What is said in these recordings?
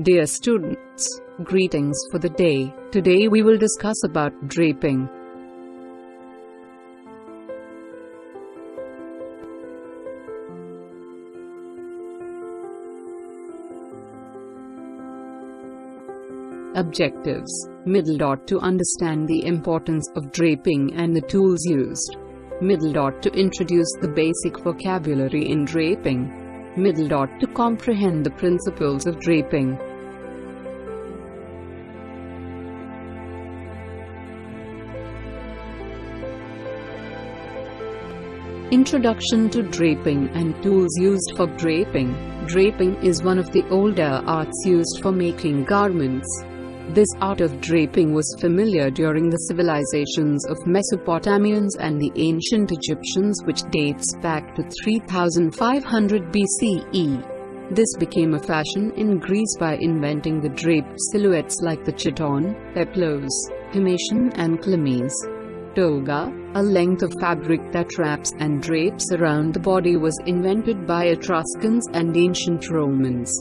Dear students, greetings for the day. Today we will discuss about draping. Objectives. Middle dot to understand the importance of draping and the tools used. Middle dot to introduce the basic vocabulary in draping. Middle dot to comprehend the principles of draping. Introduction to draping and tools used for draping. Draping is one of the older arts used for making garments. This art of draping was familiar during the civilizations of Mesopotamians and the ancient Egyptians, which dates back to 3500 BCE. This became a fashion in Greece by inventing the draped silhouettes like the chiton, peplos, himation and chlamys. Toga, a length of fabric that wraps and drapes around the body, was invented by Etruscans and ancient Romans.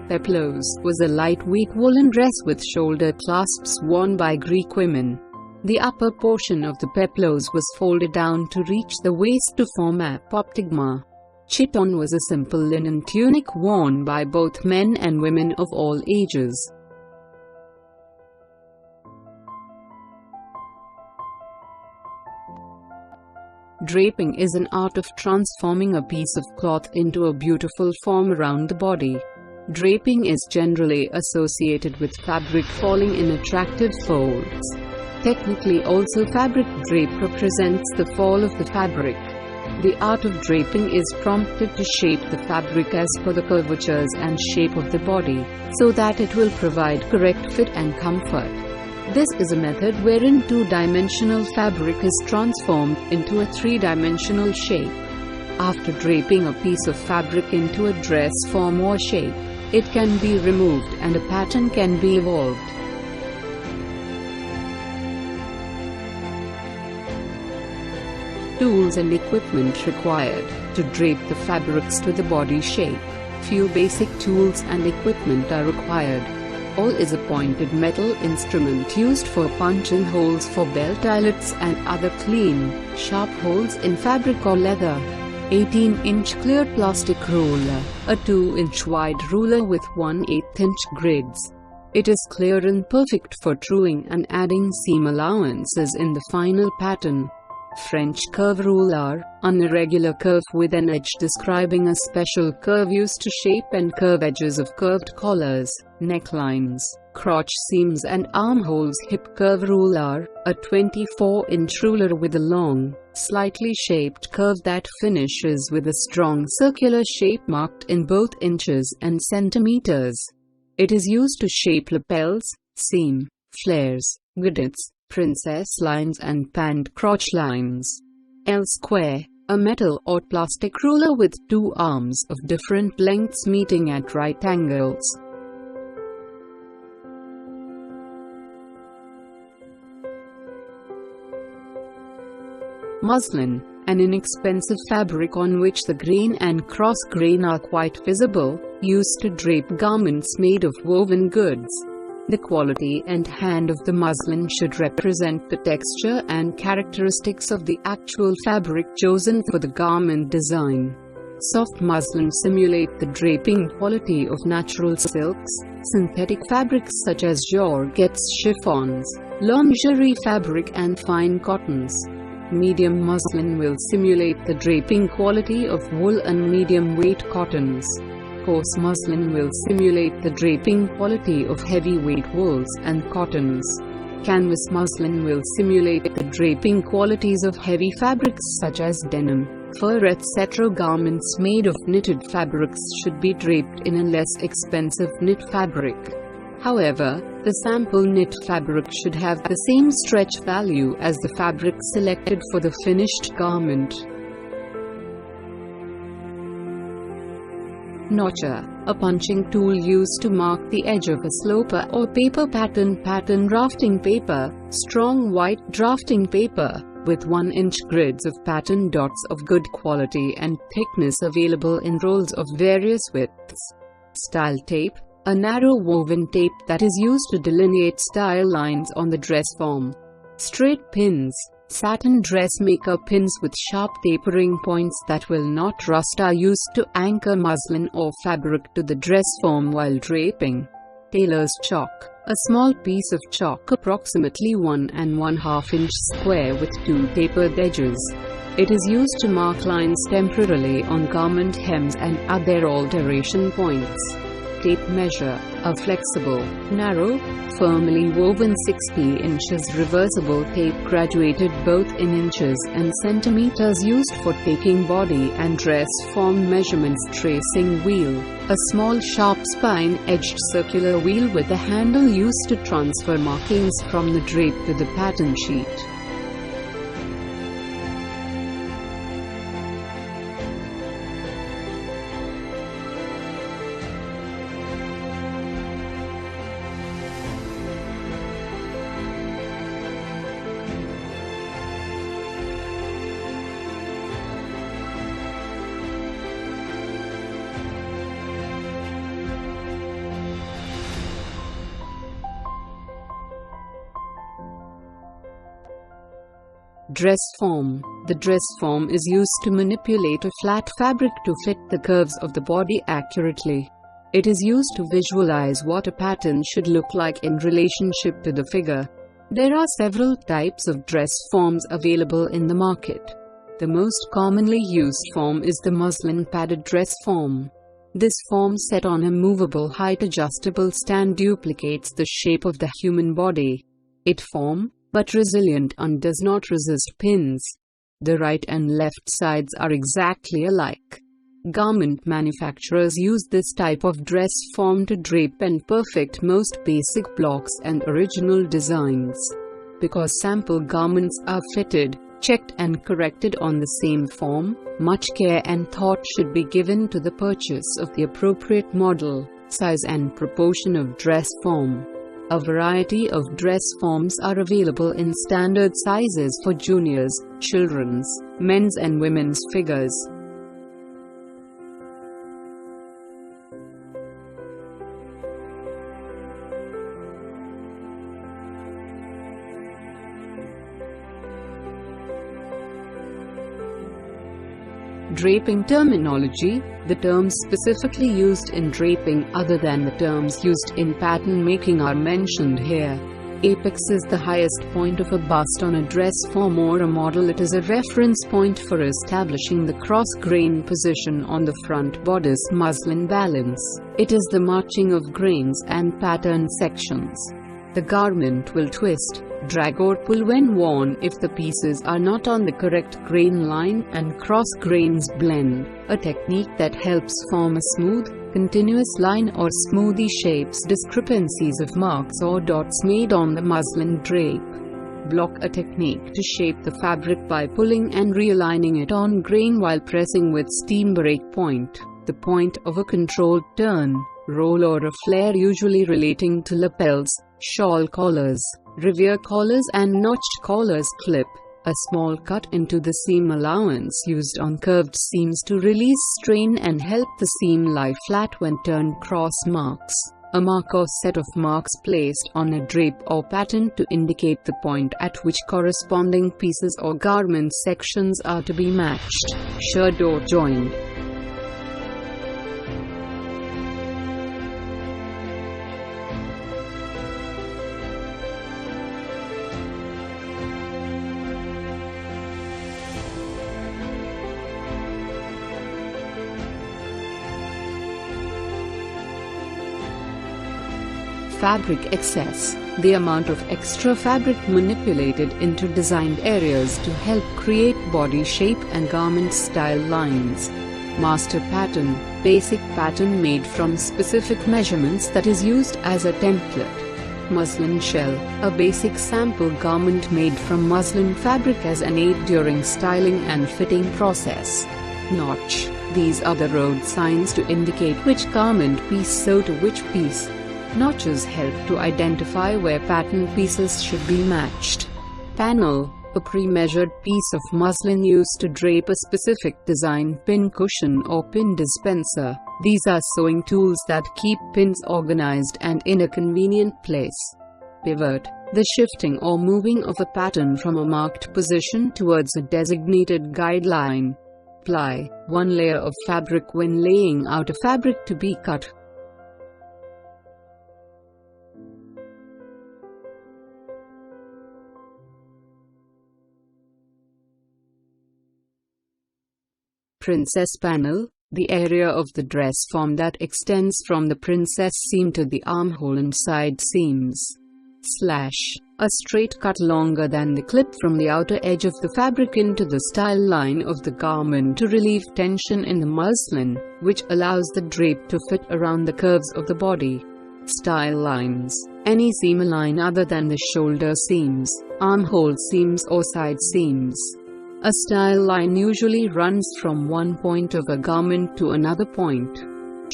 Peplos was a lightweight woolen dress with shoulder clasps worn by Greek women. The upper portion of the peplos was folded down to reach the waist to form a apoptygma. Chiton was a simple linen tunic worn by both men and women of all ages. Draping is an art of transforming a piece of cloth into a beautiful form around the body. Draping is generally associated with fabric falling in attractive folds. Technically also, fabric drape represents the fall of the fabric. The art of draping is prompted to shape the fabric as per the curvatures and shape of the body, so that it will provide correct fit and comfort. This is a method wherein two-dimensional fabric is transformed into a three-dimensional shape. After draping a piece of fabric into a dress form or shape, it can be removed and a pattern can be evolved. Tools and equipment required to drape the fabrics to the body shape. Few basic tools and equipment are required. All is a pointed metal instrument used for punching holes for belt eyelets and other clean, sharp holes in fabric or leather. 18-inch clear plastic ruler, a 2-inch wide ruler with 1/8-inch grids. It is clear and perfect for truing and adding seam allowances in the final pattern. French curve ruler, an irregular curve with an edge describing a special curve used to shape and curve edges of curved collars, necklines, crotch seams and armholes. Hip curve ruler, a 24-inch ruler with a long, slightly shaped curve that finishes with a strong circular shape marked in both inches and centimeters. It is used to shape lapels, seam, flares, guidets, princess lines and pant crotch lines. L square, a metal or plastic ruler with two arms of different lengths meeting at right angles. Muslin, an inexpensive fabric on which the grain and cross grain are quite visible, used to drape garments made of woven goods. The quality and hand of the muslin should represent the texture and characteristics of the actual fabric chosen for the garment design. Soft muslin simulate the draping quality of natural silks, synthetic fabrics such as georgettes, chiffons, lingerie fabric and fine cottons. Medium muslin will simulate the draping quality of wool and medium-weight cottons. Coarse muslin will simulate the draping quality of heavyweight wools and cottons. Canvas muslin will simulate the draping qualities of heavy fabrics such as denim, fur etc. Garments made of knitted fabrics should be draped in a less expensive knit fabric. However, the sample knit fabric should have the same stretch value as the fabric selected for the finished garment. Notcher, a punching tool used to mark the edge of a sloper or paper pattern. Drafting paper, strong white drafting paper, with 1-inch grids of pattern dots of good quality and thickness available in rolls of various widths. Style tape, a narrow woven tape that is used to delineate style lines on the dress form. Straight pins, satin dressmaker pins with sharp tapering points that will not rust are used to anchor muslin or fabric to the dress form while draping. Tailor's chalk, a small piece of chalk approximately 1½ inch square with 2 tapered edges. It is used to mark lines temporarily on garment hems and other alteration points. Tape measure, a flexible, narrow, firmly woven 60 inches reversible tape graduated both in inches and centimeters used for taking body and dress form measurements. Tracing wheel, a small sharp spine-edged circular wheel with a handle used to transfer markings from the drape to the pattern sheet. Dress form. The dress form is used to manipulate a flat fabric to fit the curves of the body accurately. It is used to visualize what a pattern should look like in relationship to the figure. There are several types of dress forms available in the market. The most commonly used form is the muslin padded dress form. This form set on a movable height-adjustable stand duplicates the shape of the human body. It firm, but resilient and does not resist pins. The right and left sides are exactly alike. Garment manufacturers use this type of dress form to drape and perfect most basic blocks and original designs. Because sample garments are fitted, checked and corrected on the same form, much care and thought should be given to the purchase of the appropriate model, size and proportion of dress form. A variety of dress forms are available in standard sizes for juniors, children's, men's and women's figures. Draping terminology. The terms specifically used in draping other than the terms used in pattern making are mentioned here. Apex is the highest point of a bust on a dress form or a model. It is a reference point for establishing the cross-grain position on the front bodice muslin balance. It is the matching of grains and pattern sections. The garment will twist, drag or pull when worn if the pieces are not on the correct grain line and cross grains blend, a technique that helps form a smooth, continuous line or smoothie shapes discrepancies of marks or dots made on the muslin drape. Block, a technique to shape the fabric by pulling and realigning it on grain while pressing with steam break point, the point of a controlled turn, roll or a flare usually relating to lapels, shawl collars, revier collars and notched collars. Clip, a small cut into the seam allowance used on curved seams to release strain and help the seam lie flat when turned. Cross marks, a mark or set of marks placed on a drape or pattern to indicate the point at which corresponding pieces or garment sections are to be matched, shirred or joined. Fabric excess, the amount of extra fabric manipulated into designed areas to help create body shape and garment style lines. Master pattern, basic pattern made from specific measurements that is used as a template. Muslin shell, a basic sample garment made from muslin fabric as an aid during styling and fitting process. Notch, these are the road signs to indicate which garment piece sew to which piece. Notches help to identify where pattern pieces should be matched. Panel, A pre-measured piece of muslin used to drape a specific design pin cushion or pin dispenser. These are sewing tools that keep pins organized and in a convenient place. Pivot, the shifting or moving of a pattern from a marked position towards a designated guideline. Ply, one layer of fabric when laying out a fabric to be cut. Princess panel, the area of the dress form that extends from the princess seam to the armhole and side seams. Slash, a straight cut longer than the clip from the outer edge of the fabric into the style line of the garment to relieve tension in the muslin, which allows the drape to fit around the curves of the body. Style lines, any seam line other than the shoulder seams, armhole seams or side seams. A style line usually runs from one point of a garment to another point.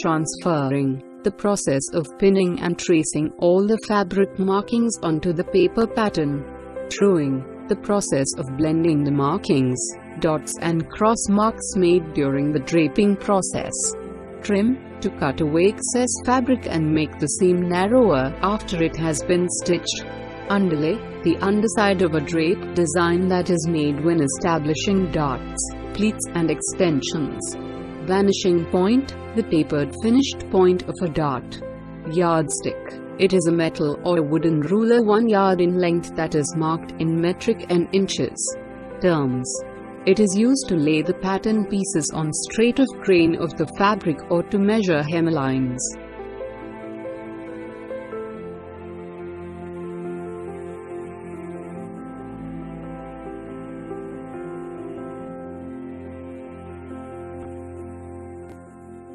Transferring, the process of pinning and tracing all the fabric markings onto the paper pattern. Truing, the process of blending the markings, dots and cross marks made during the draping process. Trim, to cut away excess fabric and make the seam narrower after it has been stitched. Underlay, the underside of a drape design that is made when establishing dots, pleats and extensions. Vanishing point, the tapered finished point of a dot. Yardstick, it is a metal or wooden ruler 1 yard in length that is marked in metric and inches terms. It is used to lay the pattern pieces on straight of grain of the fabric or to measure hemlines.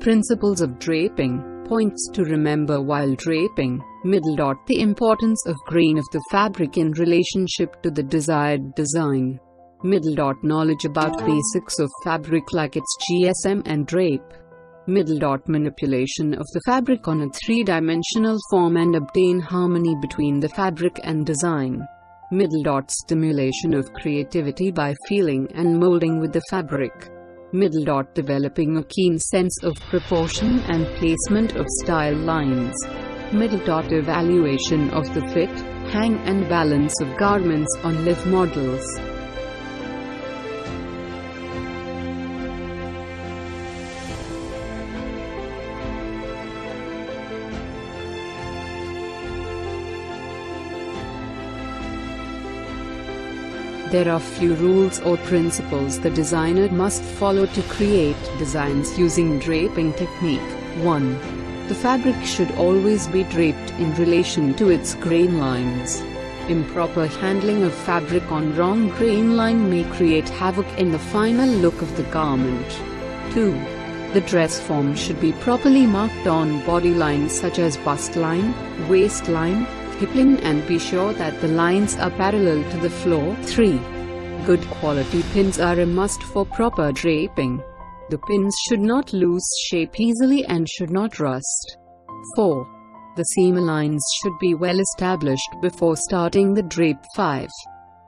Principles of draping, points to remember while draping. Middle dot, the importance of grain of the fabric in relationship to the desired design. Middle dot, knowledge about basics of fabric like its GSM and drape. Middle dot, manipulation of the fabric on a three-dimensional form and obtain harmony between the fabric and design. Middle dot, stimulation of creativity by feeling and molding with the fabric. Middle dot, developing a keen sense of proportion and placement of style lines. Middle dot, evaluation of the fit, hang and balance of garments on live models. There are few rules or principles the designer must follow to create designs using draping technique. 1. The fabric should always be draped in relation to its grain lines. Improper handling of fabric on wrong grain line may create havoc in the final look of the garment. 2. The dress form should be properly marked on body lines such as bust line, waistline, hip line, and be sure that the lines are parallel to the floor. 3. Good quality pins are a must for proper draping. The pins should not lose shape easily and should not rust. 4. The seam lines should be well established before starting the drape. 5.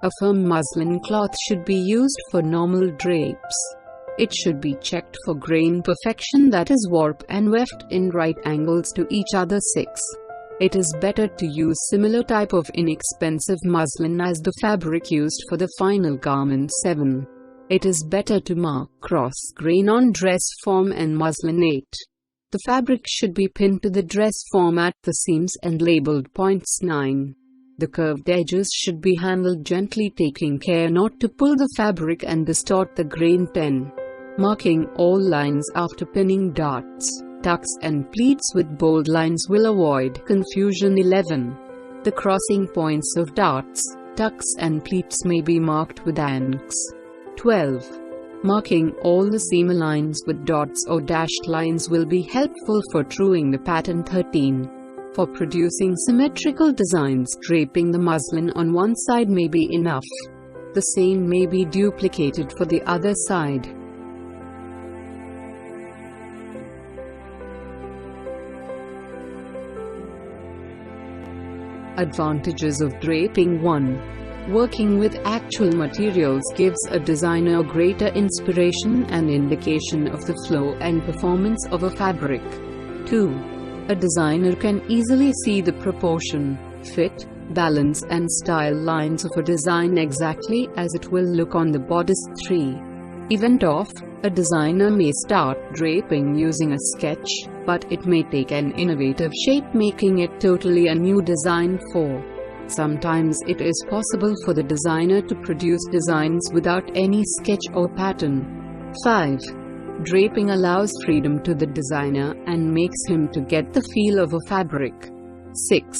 A firm muslin cloth should be used for normal drapes. It should be checked for grain perfection, that is warp and weft in right angles to each other. 6. It is better to use similar type of inexpensive muslin as the fabric used for the final garment. 7. It is better to mark cross grain on dress form and muslin. 8. The fabric should be pinned to the dress form at the seams and labeled points. 9. The curved edges should be handled gently, taking care not to pull the fabric and distort the grain. 10. Marking all lines after pinning dots, tucks and pleats with bold lines will avoid confusion. 11. The crossing points of dots, tucks and pleats may be marked with anchors. 12. Marking all the seam lines with dots or dashed lines will be helpful for truing the pattern. 13. For producing symmetrical designs, draping the muslin on one side may be enough. The same may be duplicated for the other side. Advantages of draping. 1. Working with actual materials gives a designer greater inspiration and indication of the flow and performance of a fabric. 2. A designer can easily see the proportion, fit, balance and style lines of a design exactly as it will look on the bodice. 3. Event of, a designer may start draping using a sketch, but it may take an innovative shape, making it totally a new design. 4. Sometimes it is possible for the designer to produce designs without any sketch or pattern. 5. Draping allows freedom to the designer and makes him to get the feel of a fabric. 6.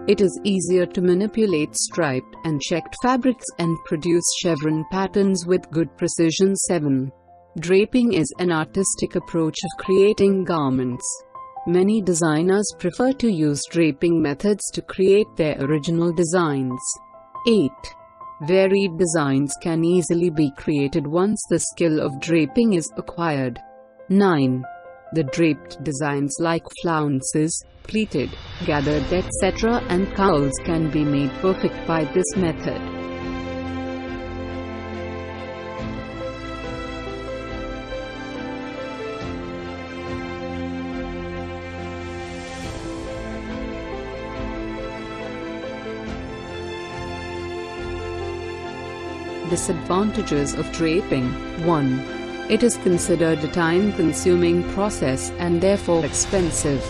It is easier to manipulate striped and checked fabrics and produce chevron patterns with good precision. 7. Draping is an artistic approach of creating garments. Many designers prefer to use draping methods to create their original designs. 8. Varied designs can easily be created once the skill of draping is acquired. 9. The draped designs like flounces, pleated, gathered etc. and cowls can be made perfect by this method. Disadvantages of draping. 1. It is considered a time-consuming process and therefore expensive.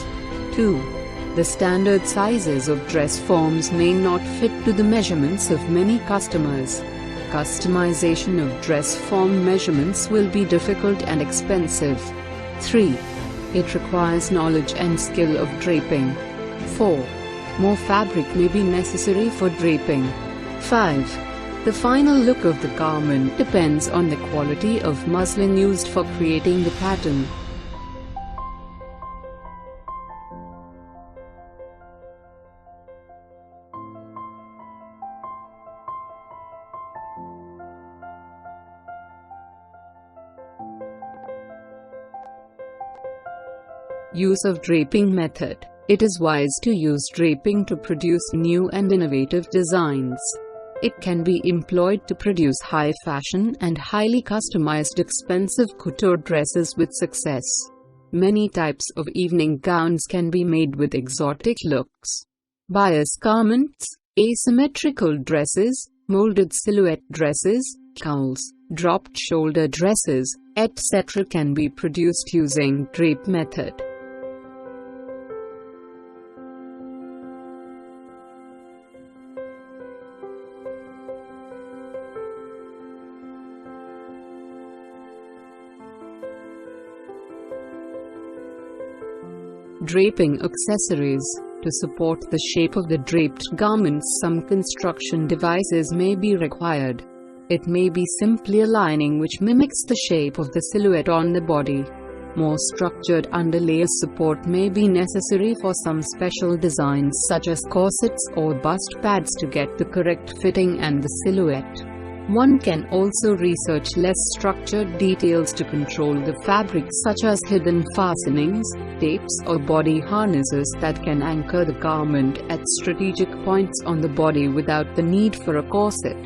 2. The standard sizes of dress forms may not fit to the measurements of many customers. Customization of dress form measurements will be difficult and expensive. 3. It requires knowledge and skill of draping. 4. More fabric may be necessary for draping. 5. The final look of the garment depends on the quality of muslin used for creating the pattern. Use of draping method. It is wise to use draping to produce new and innovative designs. It can be employed to produce high-fashion and highly customized expensive couture dresses with success. Many types of evening gowns can be made with exotic looks. Bias garments, asymmetrical dresses, molded silhouette dresses, cowls, dropped shoulder dresses, etc. can be produced using drape method. Draping accessories. To support the shape of the draped garments, some construction devices may be required. It may be simply a lining which mimics the shape of the silhouette on the body. More structured underlayer support may be necessary for some special designs such as corsets or bust pads to get the correct fitting and the silhouette. One can also research less structured details to control the fabric, such as hidden fastenings, tapes or body harnesses that can anchor the garment at strategic points on the body without the need for a corset.